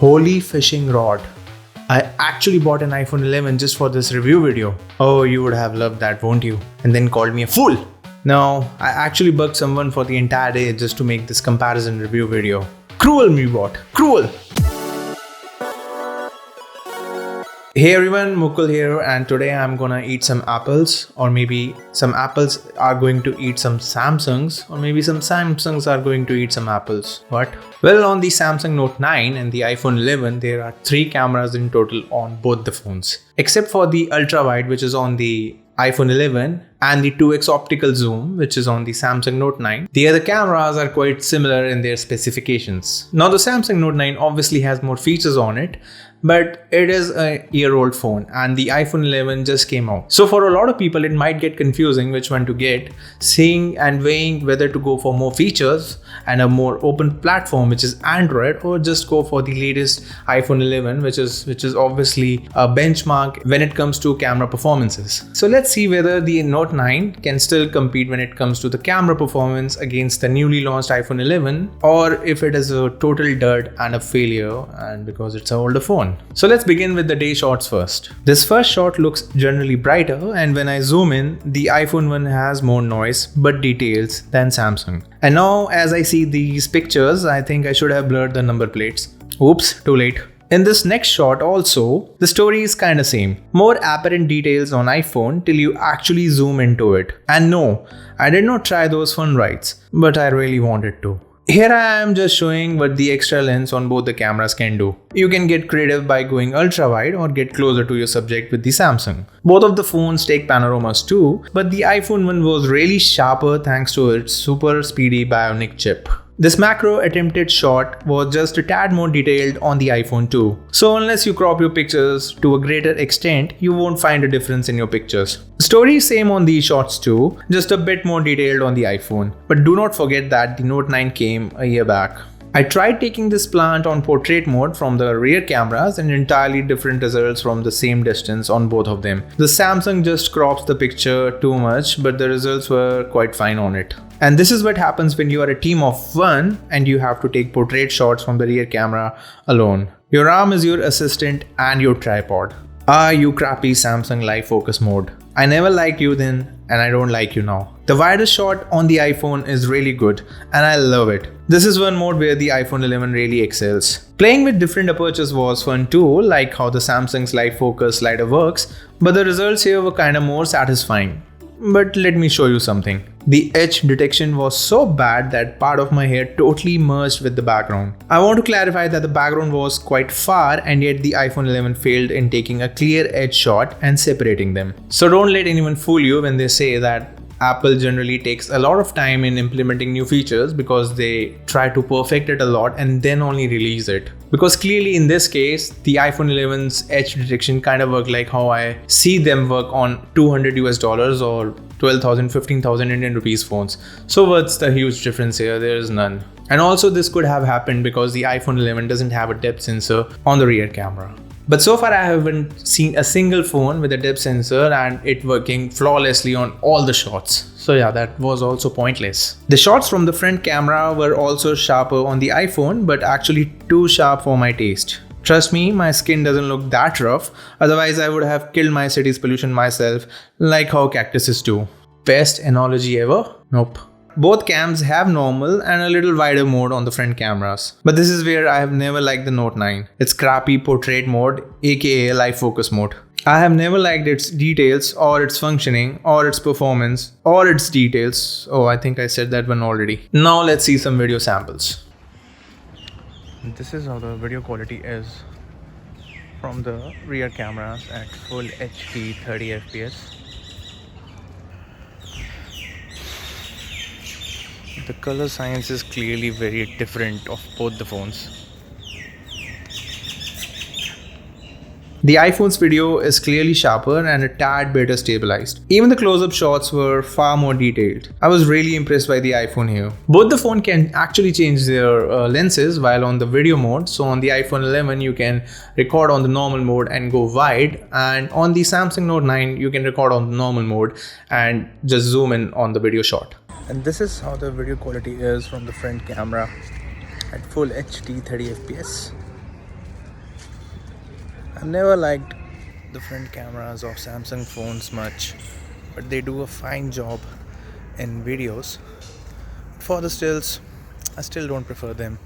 Holy fishing rod. I actually bought an iPhone 11 just for this review video. Oh, you would have loved that, won't you? And then called me a fool. No, I actually bugged someone for the entire day just to make this comparison review video. Cruel me bot. Cruel. Hey everyone, Mukul here, and today I'm gonna eat some apples, or maybe some apples are going to eat some Samsungs, or maybe some Samsungs are going to eat some apples. What? Well, on the Samsung Note 9 and the iPhone 11, there are 3 cameras in total on both the phones. Except for the ultra wide, which is on the iPhone 11, and the 2x optical zoom, which is on the Samsung Note 9. The other cameras are quite similar in their specifications. Now the Samsung Note 9 obviously has more features on it, but it is a year-old phone and the iPhone 11 just came out. So for a lot of people it might get confusing which one to get, seeing and weighing whether to go for more features and a more open platform which is Android, or just go for the latest iPhone 11 which is obviously a benchmark when it comes to camera performances. So let's see whether the Note 9 can still compete when it comes to the camera performance against the newly launched iPhone 11, or if it is a total dud and a failure and because it's an older phone. So let's begin with the day shots first. This first shot looks generally brighter, and when I zoom in, the iPhone 1 has more noise but details than Samsung. And now as I see these pictures, I think I should have blurred the number plates. Oops, too late. In this next shot also, the story is kinda same. More apparent details on iPhone till you actually zoom into it. And no, I did not try those fun rides, but I really wanted to. Here I am just showing what the extra lens on both the cameras can do. You can get creative by going ultra wide or get closer to your subject with the Samsung. Both of the phones take panoramas too, but the iPhone 1 was really sharper thanks to its super speedy bionic chip. This macro attempted shot was just a tad more detailed on the iPhone 2. So unless you crop your pictures to a greater extent, you won't find a difference in your pictures. The story is same on these shots too, just a bit more detailed on the iPhone. But do not forget that the Note 9 came a year back. I tried taking this plant on portrait mode from the rear cameras and entirely different results from the same distance on both of them. The Samsung just crops the picture too much, but the results were quite fine on it. And this is what happens when you are a team of one and you have to take portrait shots from the rear camera alone. Your arm is your assistant and your tripod. Ah, you crappy Samsung live focus mode. I never liked you then and I don't like you now. The wider shot on the iPhone is really good and I love it. This is one mode where the iPhone 11 really excels. Playing with different apertures was fun too, like how the Samsung's live focus slider works, but the results here were kinda more satisfying. But let me show you something. The edge detection was so bad that part of my hair totally merged with the background. I want to clarify that the background was quite far and yet the iPhone 11 failed in taking a clear edge shot and separating them. So don't let anyone fool you when they say that Apple generally takes a lot of time in implementing new features because they try to perfect it a lot and then only release it. Because clearly in this case, the iPhone 11's edge detection kind of worked like how I see them work on $200 US or 12,000, 15,000 Indian rupees phones. So what's the huge difference here? There is none. And also this could have happened because the iPhone 11 doesn't have a depth sensor on the rear camera. But so far I haven't seen a single phone with a depth sensor and it working flawlessly on all the shots. So yeah, that was also pointless. The shots from the front camera were also sharper on the iPhone, but actually too sharp for my taste. Trust me, my skin doesn't look that rough, otherwise I would have killed my city's pollution myself, like how cactuses do. Best analogy ever? Nope. Both cams have normal and a little wider mode on the front cameras. But this is where I have never liked the Note 9. It's crappy portrait mode, aka live focus mode. I have never liked its details or its functioning or its performance or its details. Oh, I think I said that one already. Now let's see some video samples. This is how the video quality is from the rear cameras at full HD 30 FPS. The color science is clearly very different of both the phones. The iPhone's video is clearly sharper and a tad better stabilized. Even the close-up shots were far more detailed. I was really impressed by the iPhone here. Both the phone can actually change their lenses while on the video mode. So on the iPhone 11 you can record on the normal mode and go wide, and on the Samsung Note 9 you can record on the normal mode and just zoom in on the video shot. And this is how the video quality is from the front camera at full HD 30 FPS. I've never liked the front cameras of Samsung phones much, but they do a fine job in videos. For the stills, I still don't prefer them.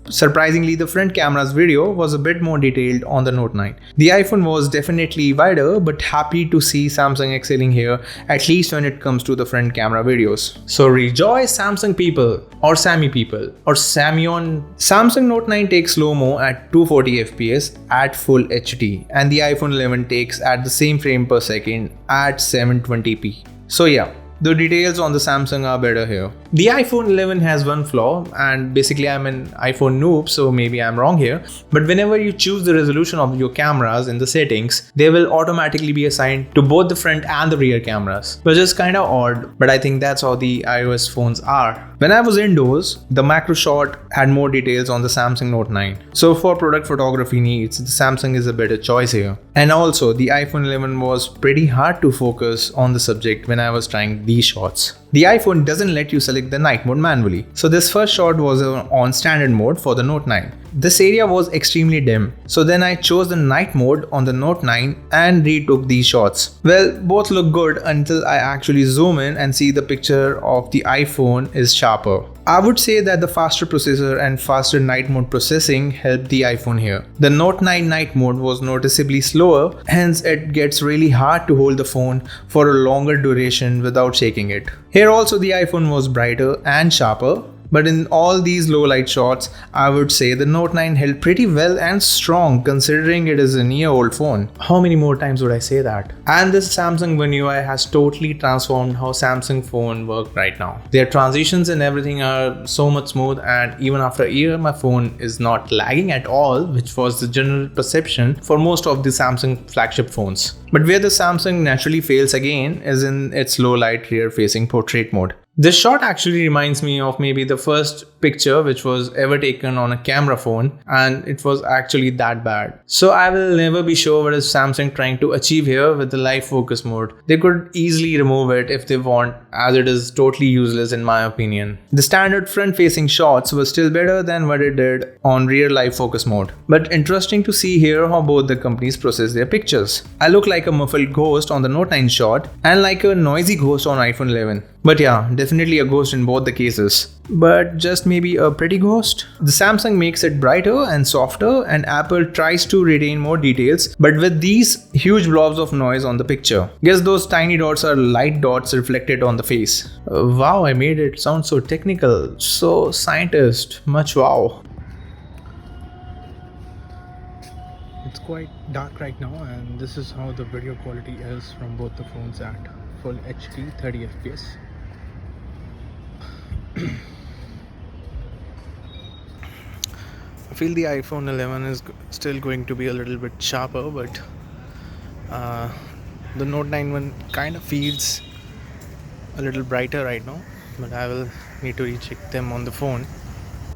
Surprisingly, the front camera's video was a bit more detailed on the Note 9. The iPhone was definitely wider, but happy to see Samsung excelling here, at least when it comes to the front camera videos. So rejoice Samsung people, or Sammy people, or Samyon. Samsung Note 9 takes slow-mo at 240 fps at full HD, and the iPhone 11 takes at the same frame per second at 720p. So yeah, the details on the Samsung are better here. The iPhone 11 has one flaw, and basically I'm an iPhone noob, so maybe I'm wrong here, but whenever you choose the resolution of your cameras in the settings, they will automatically be assigned to both the front and the rear cameras, which is kinda odd, but I think that's how the iOS phones are. When I was indoors, the macro shot had more details on the Samsung Note 9. So for product photography needs, the Samsung is a better choice here. And also, the iPhone 11 was pretty hard to focus on the subject when I was trying these shots. The iPhone doesn't let you select the night mode manually. So this first shot was on standard mode for the Note 9. This area was extremely dim. So then I chose the night mode on the Note 9 and retook these shots. Well, both look good until I actually zoom in and see the picture of the iPhone is sharper. I would say that the faster processor and faster night mode processing helped the iPhone here. The Note 9 night mode was noticeably slower, hence it gets really hard to hold the phone for a longer duration without shaking it. Here also the iPhone was brighter and sharper, but in all these low light shots, I would say the Note 9 held pretty well and strong considering it is a year-old phone. How many more times would I say that? And this Samsung One UI has totally transformed how Samsung phone work right now. Their transitions and everything are so much smooth, and even after a year, my phone is not lagging at all, which was the general perception for most of the Samsung flagship phones. But where the Samsung naturally fails again is in its low light rear facing portrait mode. This shot actually reminds me of maybe the first picture which was ever taken on a camera phone, and it was actually that bad. So I will never be sure what is Samsung trying to achieve here with the live focus mode. They could easily remove it if they want, as it is totally useless in my opinion. The standard front facing shots were still better than what it did on rear live focus mode. But interesting to see here how both the companies process their pictures. I look like a muffled ghost on the Note 9 shot and like a noisy ghost on iPhone 11. But yeah, definitely a ghost in both the cases. But just maybe a pretty ghost. The Samsung makes it brighter and softer, and Apple tries to retain more details, but with these huge blobs of noise on the picture. Guess those tiny dots are light dots reflected on the face. Wow, I made it sound so technical, so scientist, much wow. It's quite dark right now, and this is how the video quality is from both the phones at full HD 30 fps. I feel the iPhone 11 is still going to be a little bit sharper, but the Note 9 one kind of feels a little brighter right now, but I will need to recheck them on the phone.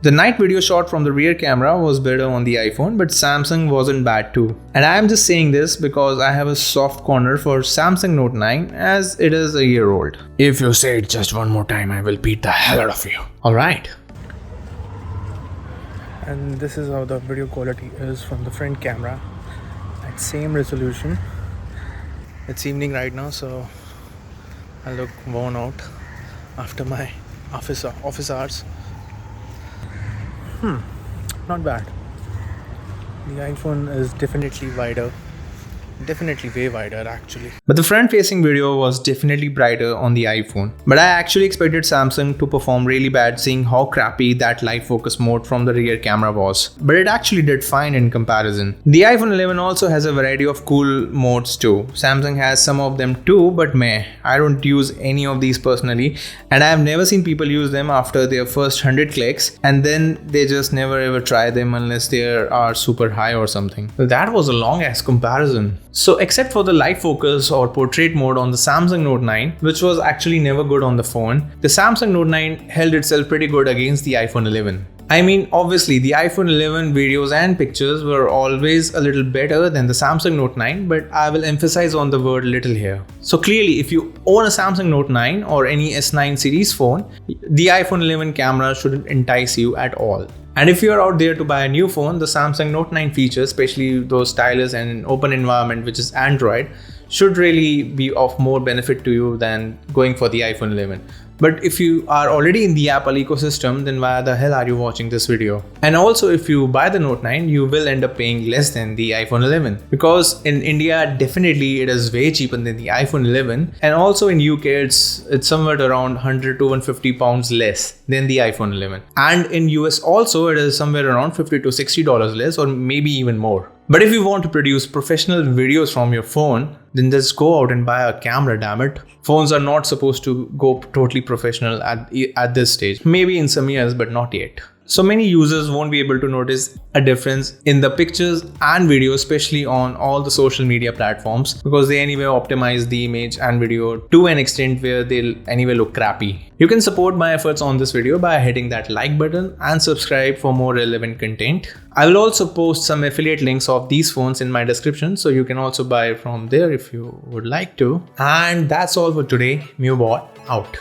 The night video shot from the rear camera was better on the iPhone, but Samsung wasn't bad too. And I am just saying this because I have a soft corner for Samsung Note 9 as it is a year old. If you say it just one more time, I will beat the hell out of you. Alright. And this is how the video quality is from the front camera at same resolution. It's evening right now, so I look worn out after my office hours. Not bad. The iPhone is definitely wider. Definitely way wider actually. But the front facing video was definitely brighter on the iPhone. But I actually expected Samsung to perform really bad seeing how crappy that live focus mode from the rear camera was. But it actually did fine in comparison. The iPhone 11 also has a variety of cool modes too. Samsung has some of them too, but meh, I don't use any of these personally, and I have never seen people use them after their first 100 clicks and then they just never ever try them unless they are super high or something. That was a long ass comparison. So except for the live focus or portrait mode on the Samsung Note 9, which was actually never good on the phone, the Samsung Note 9 held itself pretty good against the iPhone 11. I mean, obviously the iPhone 11 videos and pictures were always a little better than the Samsung Note 9, but I will emphasize on the word little here. So clearly, if you own a Samsung Note 9 or any S9 series phone, the iPhone 11 camera shouldn't entice you at all. And if you are out there to buy a new phone, the Samsung Note 9 features, especially those stylus and an open environment which is Android, should really be of more benefit to you than going for the iPhone 11. But if you are already in the Apple ecosystem, then why the hell are you watching this video? And also, if you buy the Note 9, you will end up paying less than the iPhone 11. Because in India, definitely it is way cheaper than the iPhone 11. And also in UK, it's somewhere around 100 to 150 pounds less than the iPhone 11. And in US also, it is somewhere around $50 to $60 less, or maybe even more. But if you want to produce professional videos from your phone, then just go out and buy a camera, damn it. Phones are not supposed to go totally professional at this stage. Maybe in some years, but not yet. So many users won't be able to notice a difference in the pictures and videos, especially on all the social media platforms, because they anyway optimize the image and video to an extent where they'll anyway look crappy. You can support my efforts on this video by hitting that like button and subscribe for more relevant content. I will also post some affiliate links of these phones in my description, so you can also buy from there if you would like to. And that's all for today. Mewbot out.